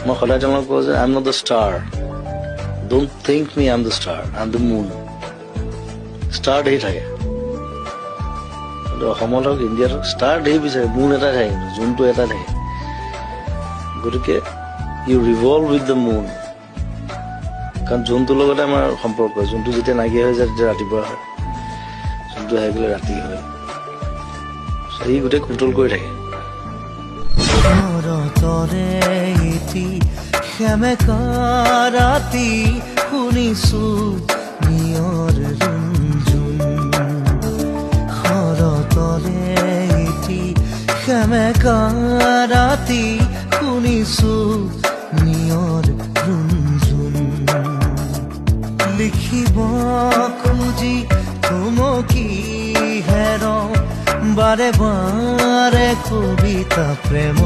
মই সদায় তেওঁলোকক কওঁ যে I am not the star, don't think me I am the star, I am the moon. Star ধেৰ থাকে, কিন্তু অসমত হওক ইণ্ডিয়াত হওক ষ্টাৰ ধেৰ বিচাৰে, মুন এটা থাকে, কিন্তু জোনটো এটা থাকে। গতিকে ইউ ৰিভল্ভ উইথ দ্য মুন, কাৰণ জোনটোৰ লগতে আমাৰ সম্পৰ্ক, যোনটো যেতিয়া নাইকিয়া হৈ যায় তেতিয়া ৰাতিপুৱা হয়, যোনটো আহি গ'লে ৰাতি হয়, সি গোটেই কণ্ট্ৰল কৰি থাকে। সেমেকা ৰাতি শুনিছো নিয়ৰ ৰুণঝুন, শৰতৰে এটি সেমেকা ৰাতি শুনিছো নিয়ৰ ৰুণঝুন, লিখিব খুজি থমকি হেৰ বাৰে বাৰে কবিতা প্ৰেম।